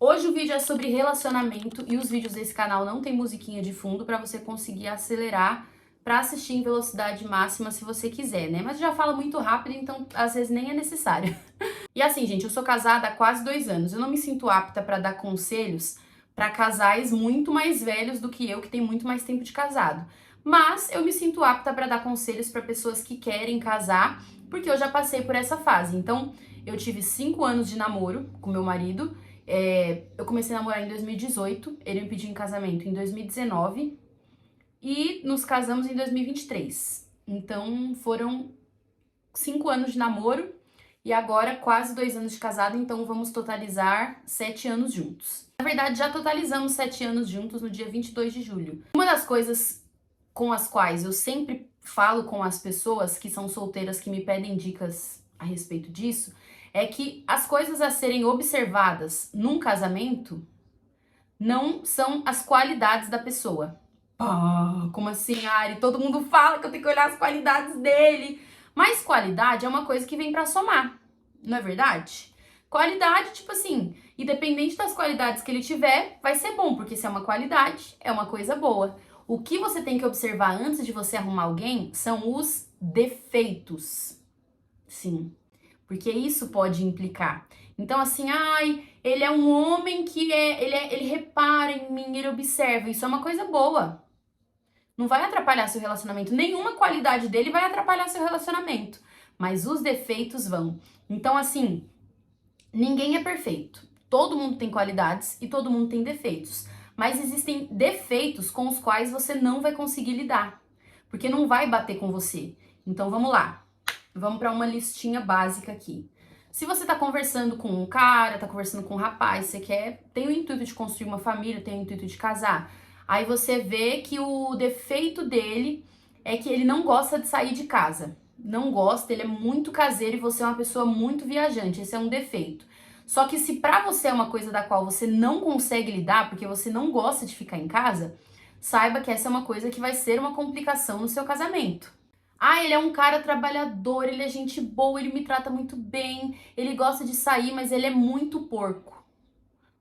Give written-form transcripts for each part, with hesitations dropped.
Hoje o vídeo é sobre relacionamento e os vídeos desse canal não tem musiquinha de fundo pra você conseguir acelerar pra assistir em velocidade máxima se você quiser, né? Mas já fala muito rápido, então às vezes nem é necessário. E assim, gente, eu sou casada há quase 2 anos. Eu não me sinto apta pra dar conselhos pra casais muito mais velhos do que eu, que tem muito mais tempo de casado. Mas eu me sinto apta pra dar conselhos pra pessoas que querem casar, porque eu já passei por essa fase. Então, eu tive 5 anos de namoro com meu marido. Eu comecei a namorar em 2018, ele me pediu em casamento em 2019 e nos casamos em 2023. Então foram 5 anos de namoro e agora quase 2 anos de casado, então vamos totalizar 7 anos juntos. Na verdade, já totalizamos 7 anos juntos no dia 22 de julho. Uma das coisas com as quais eu sempre falo com as pessoas que são solteiras que me pedem dicas a respeito disso é que as coisas a serem observadas num casamento não são as qualidades da pessoa. Ah, como assim, Ari? Todo mundo fala que eu tenho que olhar as qualidades dele. Mas qualidade é uma coisa que vem pra somar, não é verdade? Qualidade, tipo assim, independente das qualidades que ele tiver, vai ser bom, porque se é uma qualidade, é uma coisa boa. O que você tem que observar antes de você arrumar alguém são os defeitos. Sim. Porque isso pode implicar. Então, assim, ai, ele é um homem que ele repara em mim, ele observa. Isso é uma coisa boa. Não vai atrapalhar seu relacionamento. Nenhuma qualidade dele vai atrapalhar seu relacionamento. Mas os defeitos vão. Então, assim, ninguém é perfeito. Todo mundo tem qualidades e todo mundo tem defeitos. Mas existem defeitos com os quais você não vai conseguir lidar. Porque não vai bater com você. Então, vamos lá. Vamos para uma listinha básica aqui. Se você tá conversando com um cara, tá conversando com um rapaz, você tem o intuito de construir uma família, tem o intuito de casar, aí você vê que o defeito dele é que ele não gosta de sair de casa. Não gosta, ele é muito caseiro e você é uma pessoa muito viajante. Esse é um defeito. Só que se pra você é uma coisa da qual você não consegue lidar, porque você não gosta de ficar em casa, saiba que essa é uma coisa que vai ser uma complicação no seu casamento. Ah, ele é um cara trabalhador, ele é gente boa, ele me trata muito bem, ele gosta de sair, mas ele é muito porco.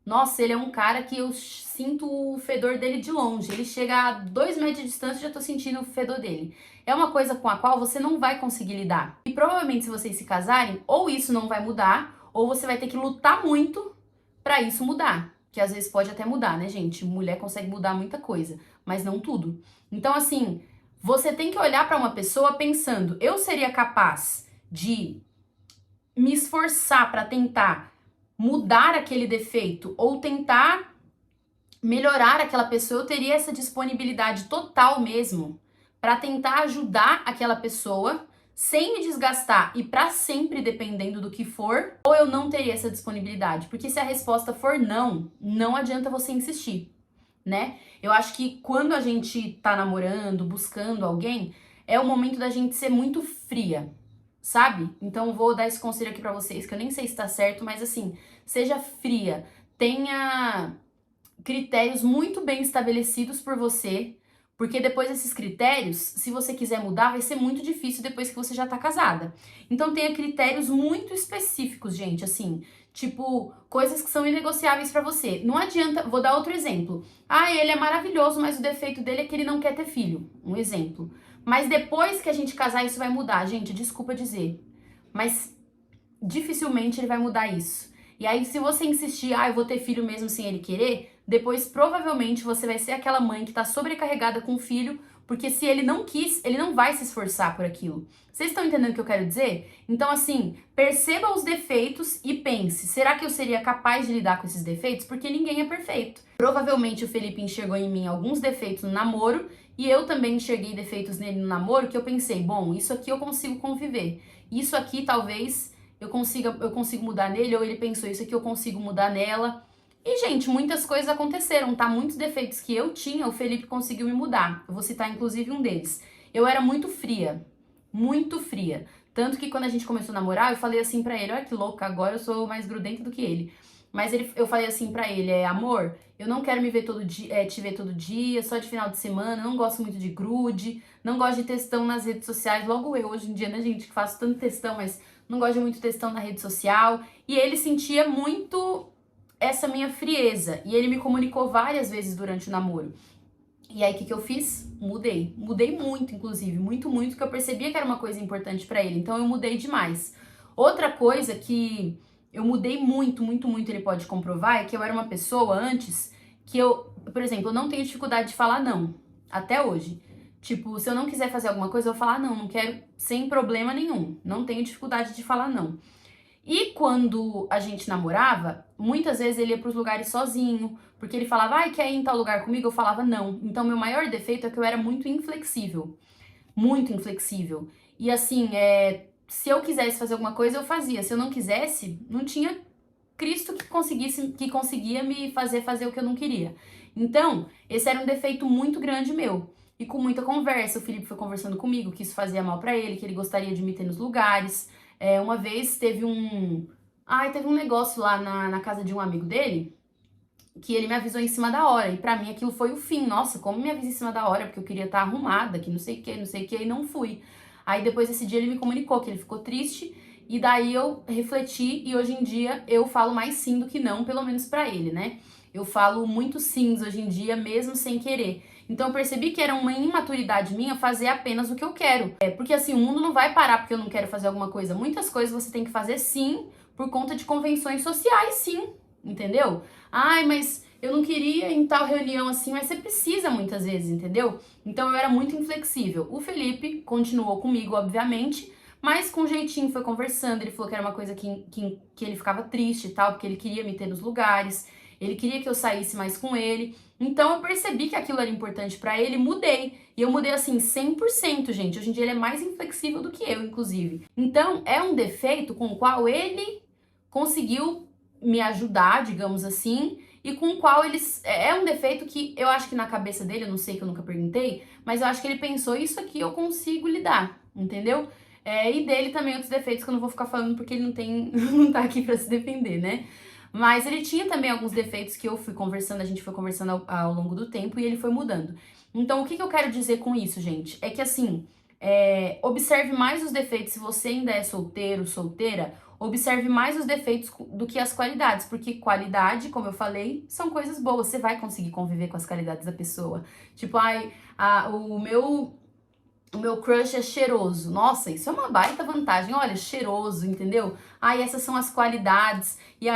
Nossa, ele é um cara que eu sinto o fedor dele de longe. Ele chega a 2 metros de distância e já tô sentindo o fedor dele. É uma coisa com a qual você não vai conseguir lidar. E provavelmente se vocês se casarem, ou isso não vai mudar, ou você vai ter que lutar muito pra isso mudar. Que às vezes pode até mudar, né, gente? Mulher consegue mudar muita coisa, mas não tudo. Então, assim, você tem que olhar para uma pessoa pensando, eu seria capaz de me esforçar para tentar mudar aquele defeito ou tentar melhorar aquela pessoa, eu teria essa disponibilidade total mesmo para tentar ajudar aquela pessoa sem me desgastar e para sempre dependendo do que for, ou eu não teria essa disponibilidade, porque se a resposta for não, não adianta você insistir, né? Eu acho que quando a gente tá namorando, buscando alguém, é o momento da gente ser muito fria, sabe? Então vou dar esse conselho aqui pra vocês, que eu nem sei se tá certo, mas assim, seja fria, tenha critérios muito bem estabelecidos por você, porque depois desses critérios, se você quiser mudar, vai ser muito difícil depois que você já tá casada. Então tenha critérios muito específicos, gente, assim, tipo, coisas que são inegociáveis pra você. Não adianta, vou dar outro exemplo. Ah, ele é maravilhoso, mas o defeito dele é que ele não quer ter filho. Um exemplo. Mas depois que a gente casar, isso vai mudar, gente, desculpa dizer. Mas dificilmente ele vai mudar isso. E aí, se você insistir, eu vou ter filho mesmo sem ele querer, depois provavelmente você vai ser aquela mãe que tá sobrecarregada com o filho, porque se ele não quis, ele não vai se esforçar por aquilo. Vocês estão entendendo o que eu quero dizer? Então, assim, perceba os defeitos e pense, será que eu seria capaz de lidar com esses defeitos? Porque ninguém é perfeito. Provavelmente o Felipe enxergou em mim alguns defeitos no namoro, e eu também enxerguei defeitos nele no namoro, que eu pensei, bom, isso aqui eu consigo conviver. Isso aqui talvez eu consigo mudar nele, ou ele pensou, isso aqui eu consigo mudar nela. E, gente, muitas coisas aconteceram, tá? Muitos defeitos que eu tinha, o Felipe conseguiu me mudar. Eu vou citar, inclusive, um deles. Eu era muito fria. Muito fria. Tanto que quando a gente começou a namorar, eu falei assim pra ele, olha que louca, agora eu sou mais grudenta do que ele. Mas eu falei assim pra ele, amor, eu não quero me ver todo dia, te ver todo dia, só de final de semana, não gosto muito de grude, não gosto de textão nas redes sociais, logo eu hoje em dia, né, gente, que faço tanto textão, mas não gosto de muito textão na rede social. E ele sentia muito essa minha frieza. E ele me comunicou várias vezes durante o namoro. E aí, o que eu fiz? Mudei. Mudei muito, inclusive. Muito, muito, que eu percebia que era uma coisa importante pra ele. Então, eu mudei demais. Outra coisa que eu mudei muito, muito, muito, ele pode comprovar, é que eu era uma pessoa antes que eu, por exemplo, eu não tenho dificuldade de falar não. Até hoje. Tipo, se eu não quiser fazer alguma coisa, eu vou falar não, não quero, sem problema nenhum. Não tenho dificuldade de falar não. E quando a gente namorava, muitas vezes ele ia pros lugares sozinho, porque ele falava, ai, quer ir em tal lugar comigo? Eu falava não. Então, meu maior defeito é que eu era muito inflexível. Muito inflexível. E assim, se eu quisesse fazer alguma coisa, eu fazia. Se eu não quisesse, não tinha Cristo que conseguia me fazer o que eu não queria. Então, esse era um defeito muito grande meu. E com muita conversa, o Felipe foi conversando comigo que isso fazia mal pra ele, que ele gostaria de me ter nos lugares. Uma vez teve um negócio lá na casa de um amigo dele, que ele me avisou em cima da hora. E pra mim aquilo foi o fim. Nossa, como me avisa em cima da hora, porque eu queria estar arrumada, que não sei o que, não sei o que, e não fui. Aí depois desse dia ele me comunicou que ele ficou triste, e daí eu refleti, e hoje em dia eu falo mais sim do que não, pelo menos pra ele, né? Eu falo muito sims hoje em dia, mesmo sem querer. Então eu percebi que era uma imaturidade minha fazer apenas o que eu quero. Porque assim, o mundo não vai parar porque eu não quero fazer alguma coisa. Muitas coisas você tem que fazer sim, por conta de convenções sociais, sim. Entendeu? Ai, mas eu não queria ir em tal reunião assim, mas você precisa muitas vezes, entendeu? Então eu era muito inflexível. O Felipe continuou comigo, obviamente, mas com jeitinho foi conversando. Ele falou que era uma coisa que ele ficava triste e tal, porque ele queria me ter nos lugares, ele queria que eu saísse mais com ele. Então eu percebi que aquilo era importante pra ele, mudei. E eu mudei assim 100%, gente. Hoje em dia ele é mais inflexível do que eu, inclusive. Então é um defeito com o qual ele conseguiu me ajudar, digamos assim, e com o qual eles. É um defeito que eu acho que na cabeça dele, eu não sei, que eu nunca perguntei, mas eu acho que ele pensou, isso aqui eu consigo lidar, entendeu? E dele também outros defeitos que eu não vou ficar falando porque ele não tem, não tá aqui pra se defender, né? Mas ele tinha também alguns defeitos que eu fui conversando, a gente foi conversando ao longo do tempo e ele foi mudando. Então, o que eu quero dizer com isso, gente? É que assim, observe mais os defeitos. Se você ainda é solteiro, solteira, observe mais os defeitos do que as qualidades, porque qualidade, como eu falei, são coisas boas. Você vai conseguir conviver com as qualidades da pessoa. Tipo, o meu crush é cheiroso. Nossa, isso é uma baita vantagem. Olha, cheiroso, entendeu? Essas são as qualidades. E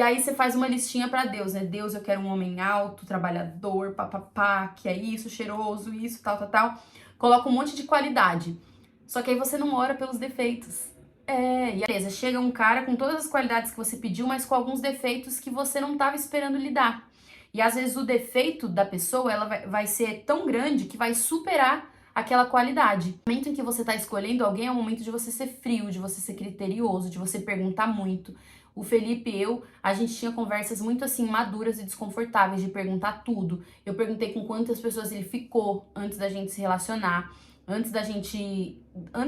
aí você faz uma listinha pra Deus, né? Deus, eu quero um homem alto, trabalhador, papapá, que é isso, cheiroso, isso, tal, tal, tal. Coloca um monte de qualidade. Só que aí você não ora pelos defeitos. E beleza, chega um cara com todas as qualidades que você pediu, mas com alguns defeitos que você não estava esperando lidar. E às vezes o defeito da pessoa, ela vai ser tão grande que vai superar aquela qualidade. O momento em que você tá escolhendo alguém é o momento de você ser frio, de você ser criterioso, de você perguntar muito. O Felipe e a gente tinha conversas muito assim, maduras e desconfortáveis, de perguntar tudo. Eu perguntei com quantas pessoas ele ficou antes da gente se relacionar. Antes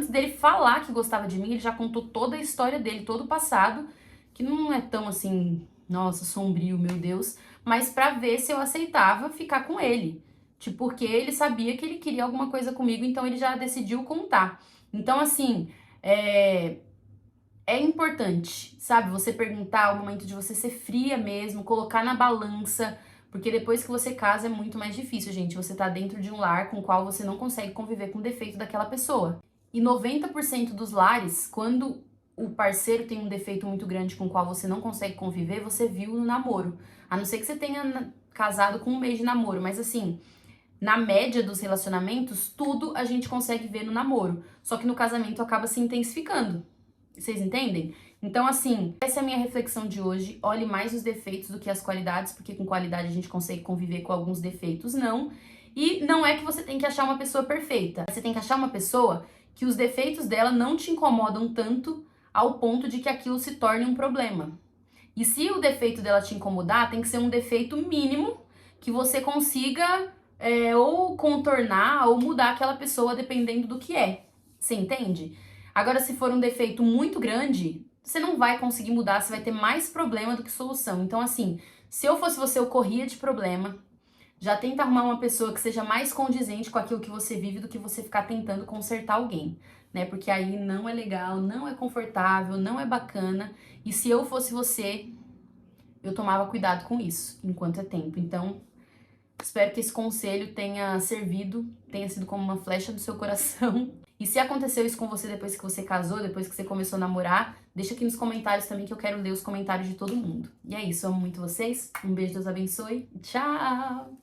dele falar que gostava de mim, ele já contou toda a história dele, todo o passado, que não é tão assim, nossa, sombrio, meu Deus, mas pra ver se eu aceitava ficar com ele. Tipo, porque ele sabia que ele queria alguma coisa comigo, então ele já decidiu contar. Então, assim, é importante, sabe? Você perguntar, o momento de você ser fria mesmo, colocar na balança, porque depois que você casa é muito mais difícil, gente. Você tá dentro de um lar com o qual você não consegue conviver com o defeito daquela pessoa. E 90% dos lares, quando o parceiro tem um defeito muito grande com o qual você não consegue conviver, você viu no namoro. A não ser que você tenha casado com um mês de namoro, mas assim, na média dos relacionamentos, tudo a gente consegue ver no namoro. Só que no casamento acaba se intensificando. Vocês entendem? Então, assim, essa é a minha reflexão de hoje. Olhe mais os defeitos do que as qualidades, porque com qualidade a gente consegue conviver com alguns defeitos, não. E não é que você tem que achar uma pessoa perfeita. Você tem que achar uma pessoa que os defeitos dela não te incomodam tanto ao ponto de que aquilo se torne um problema. E se o defeito dela te incomodar, tem que ser um defeito mínimo que você consiga ou contornar ou mudar aquela pessoa dependendo do que é. Você entende? Agora, se for um defeito muito grande, você não vai conseguir mudar, você vai ter mais problema do que solução. Então, assim, se eu fosse você, eu corria de problema. Já tenta arrumar uma pessoa que seja mais condizente com aquilo que você vive do que você ficar tentando consertar alguém, né? Porque aí não é legal, não é confortável, não é bacana. E se eu fosse você, eu tomava cuidado com isso, enquanto é tempo. Então, espero que esse conselho tenha servido, tenha sido como uma flecha no seu coração. E se aconteceu isso com você depois que você casou, depois que você começou a namorar, deixa aqui nos comentários também que eu quero ler os comentários de todo mundo. E é isso, eu amo muito vocês. Um beijo, Deus abençoe. Tchau!